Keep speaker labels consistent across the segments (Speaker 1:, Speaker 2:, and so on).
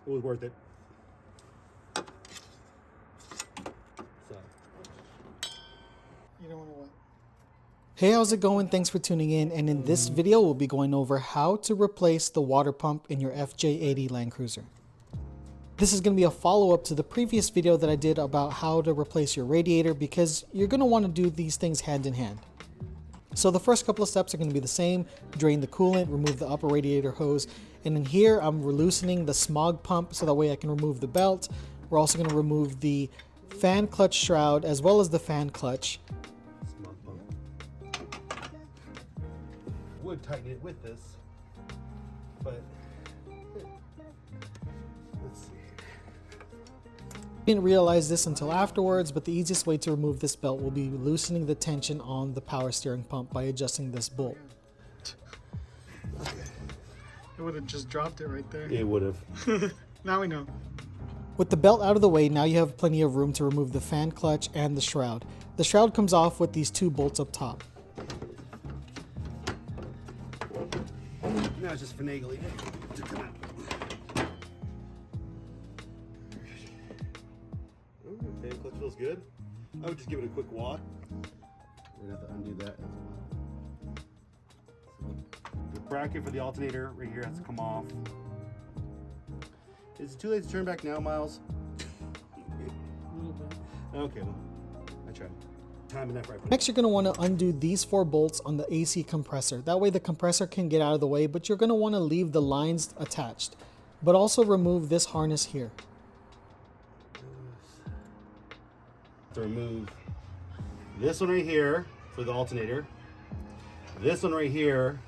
Speaker 1: It was worth it. So.
Speaker 2: You don't want to what?
Speaker 3: Hey, how's it going? Thanks for tuning in, and in this video we'll be going over how to replace the water pump in your FJ80 Land Cruiser. This is going to be a follow-up to the previous video that I did about how to replace your radiator, because you're going to want to do these things hand in hand. So the first couple of steps are going to be the same. Drain the coolant, remove the upper radiator hose, and in here I'm loosening the smog pump so that way I can remove the belt. We're also going to remove the fan clutch shroud as well as the fan clutch.
Speaker 1: Would tighten it with this, but let's see.
Speaker 3: Didn't realize this until afterwards, but the easiest way to remove this belt will be loosening the tension on the power steering pump by adjusting this bolt.
Speaker 1: Okay.
Speaker 2: It would have just dropped it right there.
Speaker 1: It would have.
Speaker 2: Now we know.
Speaker 3: With the belt out of the way, now you have plenty of room to remove the fan clutch and the shroud. The shroud comes off with these two bolts up top.
Speaker 1: Now it's just finagling to come out. Ooh, fan clutch feels good. I would just give it a quick walk. We're gonna have to undo that as well. So the bracket for the alternator right here has to come off. Is it too late to turn back now, Miles? Okay, well, I tried. Time and effort.
Speaker 3: Next, you're going to want to undo these 4 bolts on the AC compressor. That way the compressor can get out of the way, but you're going to want to leave the lines attached. But also remove this harness here.
Speaker 1: To remove this one right here for the alternator. This one right here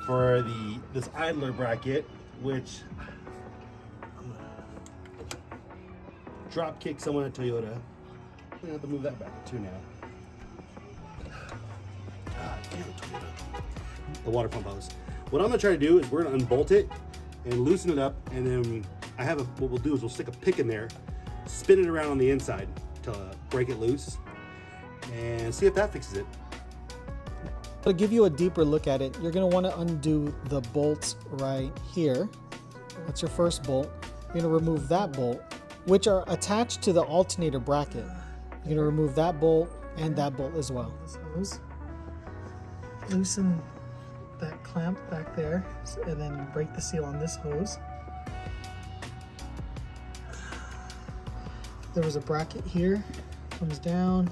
Speaker 1: for this idler bracket, which I'm gonna drop kick someone at Toyota. I'm gonna have to move that back too now. God damn it, Toyota. The water pump hose. What I'm gonna try to do is we're gonna unbolt it and loosen it up, and then what we'll do is we'll stick a pick in there, spin it around on the inside to break it loose, and see if that fixes it.
Speaker 3: To give you a deeper look at it, you're going to want to undo the bolts right here. That's your first bolt. You're going to remove that bolt, which are attached to the alternator bracket. You're going to remove that bolt and that bolt as well.
Speaker 2: This hose. Loosen that clamp back there, and then break the seal on this hose. There was a bracket here, comes down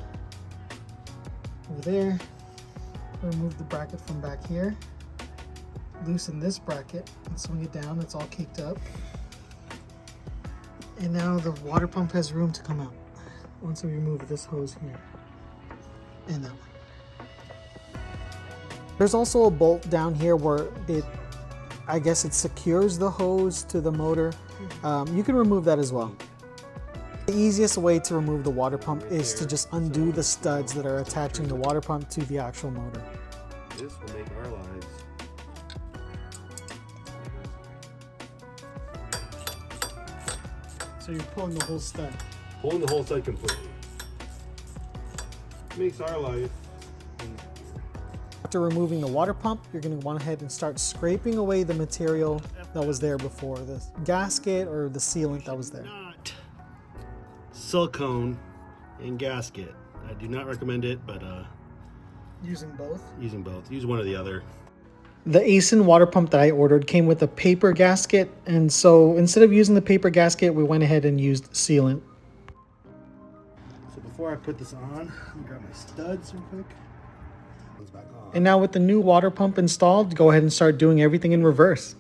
Speaker 2: over there. Remove the bracket from back here. Loosen this bracket and swing it down. It's all caked up. And now the water pump has room to come out once we remove this hose here and that one.
Speaker 3: There's also a bolt down here where I guess it secures the hose to the motor. You can remove that as well. The easiest way to remove the water pump is to just undo the studs that are attaching the water pump to the actual motor.
Speaker 1: This will make our lives.
Speaker 2: So you're pulling the whole stud.
Speaker 1: Pulling the whole side completely. Makes our life.
Speaker 3: After removing the water pump, you're going to want to head and start scraping away the material that was there before, the gasket or the sealant that was there.
Speaker 1: Silicone and gasket. I do not recommend it, but
Speaker 2: Using both?
Speaker 1: using both. Use one or the other.
Speaker 3: The ASIN water pump that I ordered came with a paper gasket, and so instead of using the paper gasket, we went ahead and used sealant.
Speaker 1: So before I put this on, let me grab my studs real quick. One's back on.
Speaker 3: And now with the new water pump installed, go ahead and start doing everything in reverse.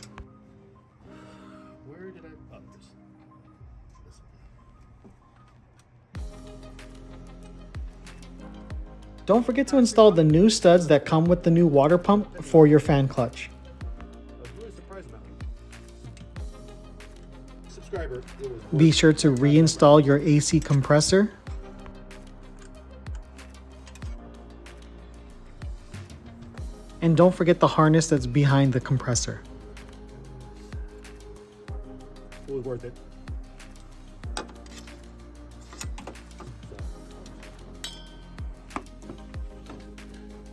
Speaker 1: Where did I? Oh, this one.
Speaker 3: Don't forget to install the new studs that come with the new water pump for your fan clutch.
Speaker 1: I was really surprised about it. Subscriber. It was
Speaker 3: Be sure to reinstall your AC compressor. And don't forget the harness that's behind the compressor.
Speaker 1: It was worth it.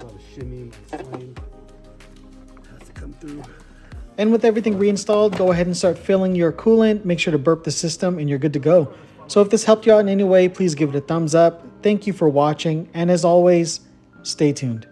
Speaker 1: A lot of shimmy, my flame has to come through.
Speaker 3: And with everything reinstalled, go ahead and start filling your coolant. Make sure to burp the system and you're good to go. So if this helped you out in any way, please give it a thumbs up. Thank you for watching. And as always, stay tuned.